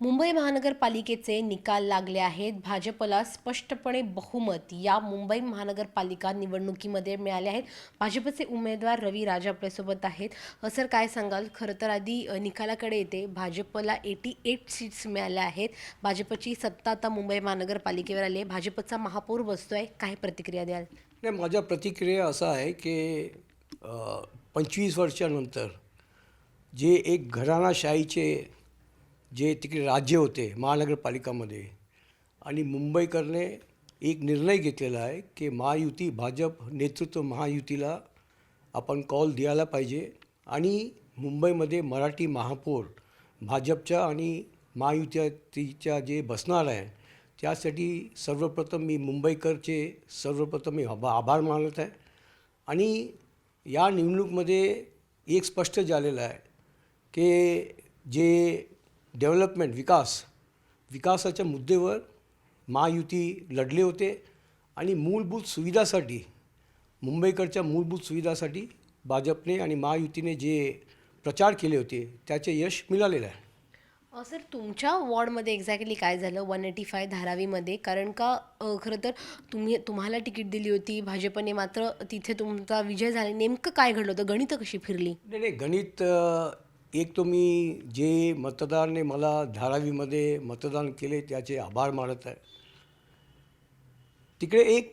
मुंबई महानगरपालिकेचे निकाल लागले आहेत. भाजपला स्पष्टपणे बहुमत या मुंबई महानगरपालिका निवडणुकीमध्ये मिळाले आहेत. भाजपचे उमेदवार रवी राजा आपल्यासोबत आहेत. सर, काय सांगाल? खरं तर आधी निकालाकडे येते. भाजपला 88 सीट्स मिळाल्या आहेत. भाजपची सत्ता आता मुंबई महानगरपालिकेवर आली आहे. भाजपचा महापौर बसतोय. काय प्रतिक्रिया द्याल? नाही, माझ्या प्रतिक्रिया असा आहे की 25 वर्षानंतर जे एक घराणाशाहीचे जे तिकडे राज्य होते महानगरपालिकामध्ये आणि मुंबईकरने एक निर्णय घेतलेला आहे की महायुती भाजप नेतृत्व महायुतीला आपण कॉल द्यायला पाहिजे आणि मुंबईमध्ये मराठी महापौर भाजपच्या आणि महायुतीच्या जे बसणार आहे त्यासाठी सर्वप्रथम मी मुंबईकरचे सर्वप्रथम मी आभार मानत आहे. आणि या निवडणूकमध्ये एक स्पष्ट झालेलं आहे की जे डेव्हलपमेंट विकासाच्या मुद्द्यावर महायुती लढले होते आणि मूलभूत सुविधासाठी मुंबईकडच्या मूलभूत सुविधासाठी भाजपने आणि महायुतीने जे प्रचार केले होते त्याचे यश मिळालेलं आहे. सर, तुमच्या वॉर्डमध्ये एक्झॅक्टली काय झालं 185 धारावीमध्ये? कारण का खरं तर तुम्हाला तिकीट दिली होती भाजपने, मात्र तिथे तुमचा विजय झाला. नेमकं काय घडलं होतं? गणितं कशी फिरली? नाही, गणित एक तो मी जे मतदाराने मला धारावीमध्ये मतदान केले त्याचे आभार मानत आहे. तिकडे एक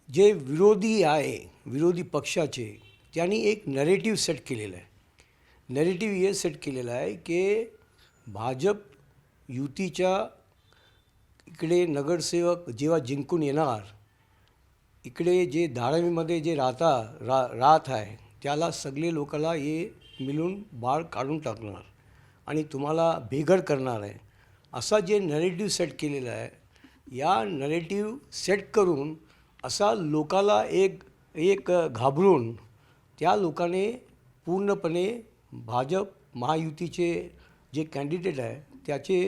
जे विरोधी पक्षाचे त्यांनी एक नरेटिव्ह सेट केलेलं आहे. नरेटिव्ह हे सेट केलेलं आहे की भाजप युतीच्या इकडे नगरसेवक जेव्हा जिंकून येणार, इकडे जे धारावीमध्ये जे राहत आहे त्याला सगळे लोकांना हे मिळून बाळ काढून टाकणार आणि तुम्हाला बेघर करणार आहे, असा जे नरेटिव्ह सेट केलेला आहे. या नरेटिव्ह सेट करून असा लोकाला एक घाबरून त्या लोकांनी पूर्णपणे भाजप महायुतीचे जे कॅन्डिडेट आहे त्याचे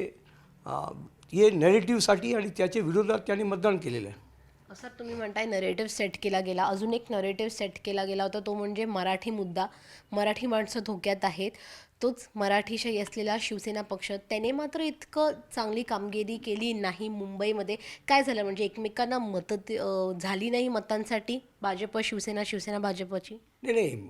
हे नरेटिव्हसाठी आणि त्याच्या विरोधात त्यांनी मतदान केलेलं आहे. सर, तुम्ही म्हणताय नरेटिव्ह सेट केला गेला. अजून एक नरेटिव्ह सेट केला गेला होता, तो म्हणजे मराठी मुद्दा. मराठी माणसं धोक्यात आहेत. तोच मराठीशाही असलेला शिवसेना पक्ष, त्याने मात्र इतकं चांगली कामगिरी केली नाही मुंबईमध्ये. काय झालं म्हणजे एकमेकांना झाली नाही मतांसाठी? भाजप शिवसेना, शिवसेना भाजपची? नाही,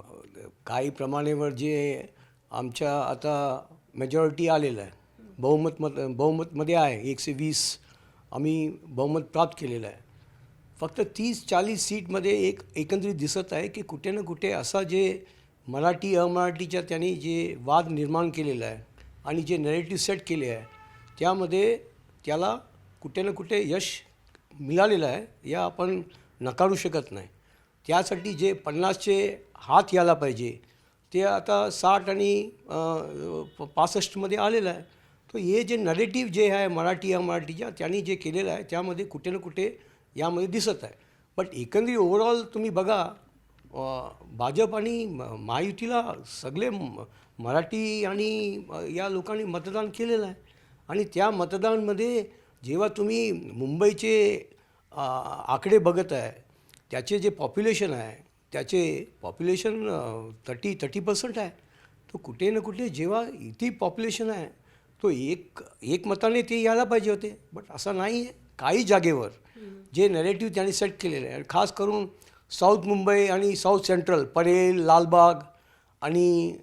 काही प्रमाणावर जे आमच्या आता मेजॉरिटी आलेलं आहे, बहुमतमध्ये आहे. 120 आम्ही बहुमत प्राप्त केलेलं आहे. फक्त 30-40 सीटमध्ये एकंदरीत दिसत आहे की कुठे ना कुठे असा जे मराठी अमराठीच्या त्यांनी जे वाद निर्माण केलेला आहे आणि जे नरेटिव्ह सेट केले आहे त्यामध्ये त्याला कुठे ना कुठे यश मिळालेलं आहे, या आपण नकारू शकत नाही. त्यासाठी जे 50चे हात यायला पाहिजे ते आता 60 आणि 65मध्ये आलेलं आहे. तर हे जे नरेटिव्ह जे आहे मराठी अमराठीच्या त्यांनी जे केलेलं आहे त्यामध्ये कुठे ना कुठे यामध्ये दिसत आहे. बट एकंदरीत ओव्हरऑल तुम्ही बघा, भाजप आणि महायुतीला सगळे मराठी आणि या लोकांनी मतदान केलेलं आहे. आणि त्या मतदानमध्ये जेव्हा तुम्ही मुंबईचे आकडे बघत आहे, त्याचे जे पॉप्युलेशन आहे त्याचे पॉप्युलेशन 30% आहे. तो कुठे ना कुठे जेव्हा इथे पॉप्युलेशन आहे तो एक मताने ते यायला पाहिजे होते. बट असं नाही आहे. काही जागेवर जे नरेटिव्ह त्यांनी सेट केलेलं आहे, खास करून साऊथ मुंबई आणि साऊथ सेंट्रल परेल, लालबाग आणि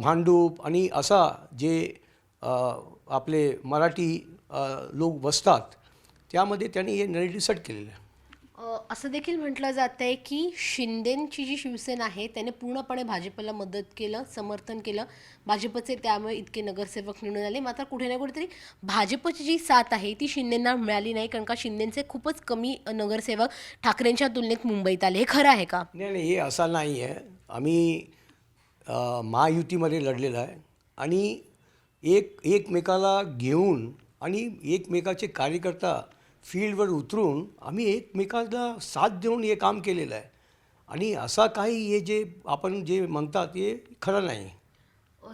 भांडूप आणि असा जे आपले मराठी लोक बसतात त्यामध्ये त्यांनी हे नरेटिव्ह सेट केलेलं आहे. असं देखील म्हटलं जात आहे की शिंदेंची जी शिवसेना आहे त्याने पूर्णपणे भाजपला मदत केलं, समर्थन केलं. भाजपचे त्यामुळे इतके नगरसेवक निवडून आले. मात्र कुठे ना कुठेतरी भाजपची जी साथ आहे ती शिंदेंना मिळाली नाही, कारण का शिंदेंचे खूपच कमी नगरसेवक ठाकरेंच्या तुलनेत मुंबईत आले. हे खरं आहे का? नाही, हे असं नाही आहे. आम्ही महायुतीमध्ये लढलेलं आहे आणि एकमेकाला घेऊन आणि एकमेकाचे कार्यकर्ता फील्डवर उतरून आम्ही एकमेकाला साथ देऊन हे काम केलेलं आहे. आणि असा काही हे जे आपण जे म्हणतात हे खरं नाही.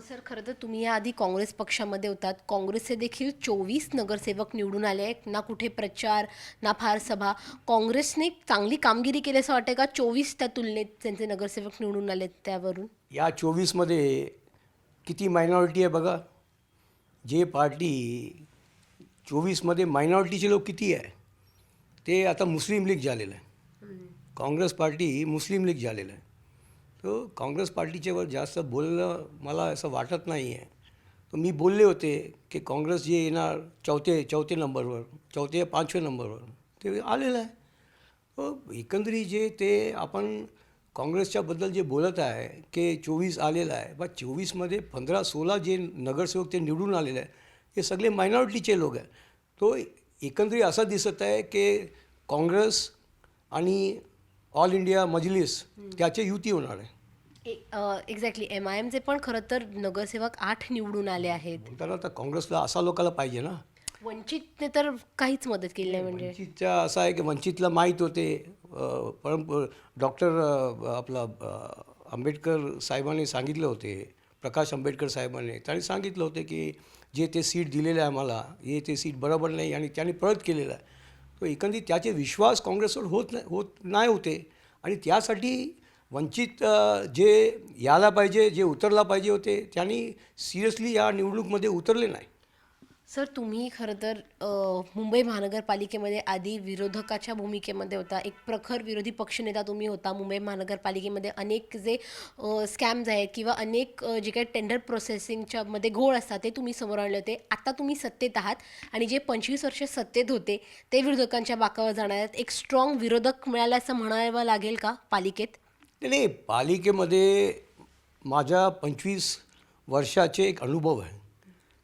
सर, खरं तर तुम्ही याआधी काँग्रेस पक्षामध्ये होतात. काँग्रेसचे देखील 24 नगरसेवक निवडून आले आहेत. ना कुठे प्रचार, ना फार सभा. काँग्रेसने चांगली कामगिरी केली असं वाटतं का? 24 त्या तुलनेत त्यांचे नगरसेवक निवडून आलेत त्यावरून. या 24मध्ये किती मायनॉरिटी आहे बघा. जे पार्टी 24मध्ये मायनॉरिटीचे लोक किती आहे ते आता मुस्लिम लीग झालेलं आहे. काँग्रेस पार्टी ही मुस्लिम लीग झालेलं आहे. तो काँग्रेस पार्टीच्यावर जास्त बोलणं मला असं वाटत नाही आहे. तर मी बोलले होते की काँग्रेस जे येणार चौथे नंबरवर, चौथे या 5व्या नंबरवर ते आलेलं आहे. एकंदरीत जे ते आपण काँग्रेसच्याबद्दल जे बोलत आहे की 24 आलेलं आहे, बा 24मध्ये 15-16 जे नगरसेवक ते निवडून आलेले आहे हे सगळे मायनॉरिटीचे लोक आहे. तो एकंदरीत असं दिसत आहे की काँग्रेस आणि ऑल इंडिया मजलिस त्याचे युती होणार आहे. एक्झॅक्टली MIMचे पण खरं तर नगरसेवक 8 निवडून आले आहेत. म्हणताना आता काँग्रेसला असा लोकांना पाहिजे ना. वंचितने तर काहीच मदत केली नाही. म्हणजे वंचितच्या असं आहे की वंचितला माहीत होते डॉक्टर आंबेडकर साहेबांनी सांगितलं होते, प्रकाश आंबेडकर साहेबांनी त्यांनी सांगितलं होते की जे ते सीट दिलेलं आहे आम्हाला हे ते सीट बरोबर नाही आणि त्यांनी परत केलेलं आहे. तो एकंदरीत त्याचे विश्वास काँग्रेसवर होत नाही होते आणि त्यासाठी वंचित जे यायला पाहिजे जे उतरला पाहिजे होते त्यांनी सिरियसली या निवडणूकमध्ये उतरले नाही. सर, तुम्ही खरं तर मुंबई महानगरपालिकेमध्ये आधी विरोधकाच्या भूमिकेमध्ये होता. एक प्रखर विरोधी पक्षनेता तुम्ही होता. मुंबई महानगरपालिकेमध्ये अनेक जे स्कॅम्स आहेत किंवा अनेक जे काही टेंडर प्रोसेसिंगच्या मध्ये घोळ असतात ते तुम्ही समोर आणले होते. आता तुम्ही सत्तेत आहात आणि जे 25 वर्ष सत्तेत होते ते विरोधकांच्या बाकावर जाणार आहेत. एक स्ट्रॉंग विरोधक मिळाला असं म्हणावं लागेल का पालिकेत? नाही, पालिकेमध्ये माझ्या 25 वर्षाचे एक अनुभव आहे.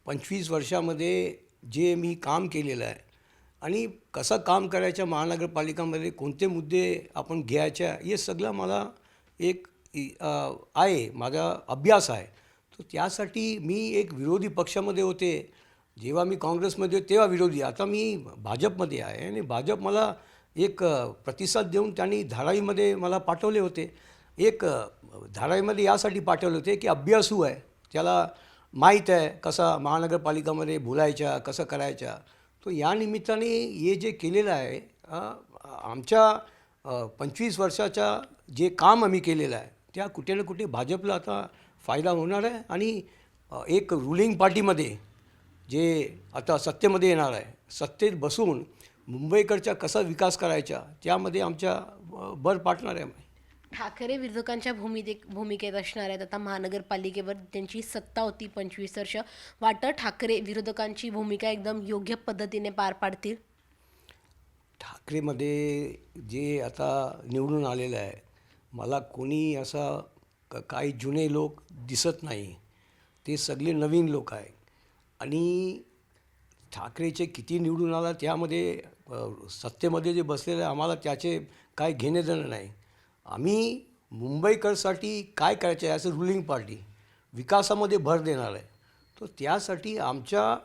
25 वर्षामध्ये जे मी काम केलेलं आहे आणि कसं काम करायचं महानगरपालिकामध्ये कोणते मुद्दे आपण घ्यायच्या हे सगळं मला एक आहे, माझा अभ्यास आहे. तर त्यासाठी मी एक विरोधी पक्षामध्ये होते. जेव्हा मी काँग्रेसमध्ये होते तेव्हा विरोधी, आता मी भाजपमध्ये आहे आणि भाजप मला एक प्रतिसाद देऊन त्यांनी धारावीमध्ये मला पाठवले होते. एक धारावीमध्ये यासाठी पाठवले होते की अभ्यासू आहे, त्याला माहीत आहे कसा महानगरपालिकामध्ये बोलायच्या कसं करायच्या. तो या निमित्ताने हे जे केलेलं आहे आमच्या 25 वर्षाचा जे काम आम्ही केलेलं आहे त्या कुठे ना कुठे भाजपला आता फायदा होणार आहे आणि एक रुलिंग पार्टीमध्ये जे आता सत्तेमध्ये येणार आहे, सत्तेत बसून मुंबईकडच्या कसा विकास करायचा त्यामध्ये आमच्या भर पाडणार आहे. ठाकरे विरोधकांच्या भूमिकेत असणार आहेत. आता महानगरपालिकेवर त्यांची सत्ता होती 25 वर्ष. वाटतं ठाकरे विरोधकांची भूमिका एकदम योग्य पद्धतीने पार पाडतील? ठाकरेमध्ये जे आता निवडून आलेलं आहे मला कोणी असा काही जुने लोक दिसत नाही, ते सगळे नवीन लोक आहे. आणि ठाकरेचे किती निवडून आला त्यामध्ये सत्तेमध्ये जे बसलेलं आहे आम्हाला त्याचे काय घेणे देणं नाही. आम्ही मुंबईकरसाठी काय करायचं आहे, ॲज अ रुलिंग पार्टी विकासामध्ये भर देणार आहे. तर त्यासाठी आमच्या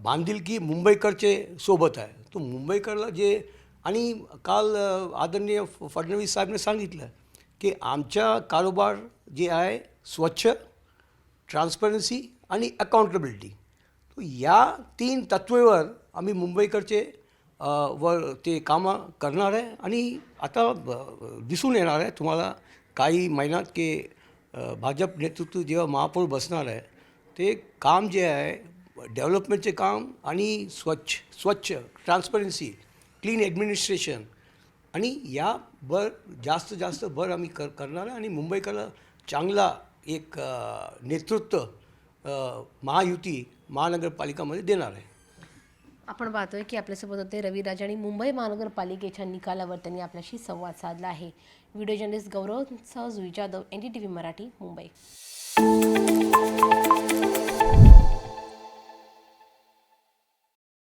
बांधिलकी मुंबईकरचे सोबत आहे. तो मुंबईकरला जे आणि काल आदरणीय फडणवीस साहेबने सांगितलं की आमच्या कारोबार जे आहे स्वच्छ, ट्रान्सपरन्सी आणि अकाउंटेबिलिटी, तो या 3 तत्वेवर आम्ही मुंबईकरचे वर ते कामं करणार आहे. आणि आता दिसून येणार आहे तुम्हाला काही महिन्यात की भाजप नेतृत्व जेव्हा महापौर बसणार आहे ते काम जे आहे डेव्हलपमेंटचे काम आणि स्वच्छ ट्रान्सपरन्सी, क्लीन ॲडमिनिस्ट्रेशन आणि यावर जास्त भर आम्ही करणार आहे. आणि मुंबईकरला चांगला एक नेतृत्व महायुती महानगरपालिकामध्ये देणार आहे. आपण पाहतोय की आपल्यासोबत होते रवी राजा आणि मुंबई महानगरपालिकेच्या निकालावर त्यांनी आपल्याशी संवाद साधला आहे. व्हिडिओ जर्नलिस्ट गौरव सह जुई जाधव, NDTV मराठी, मुंबई.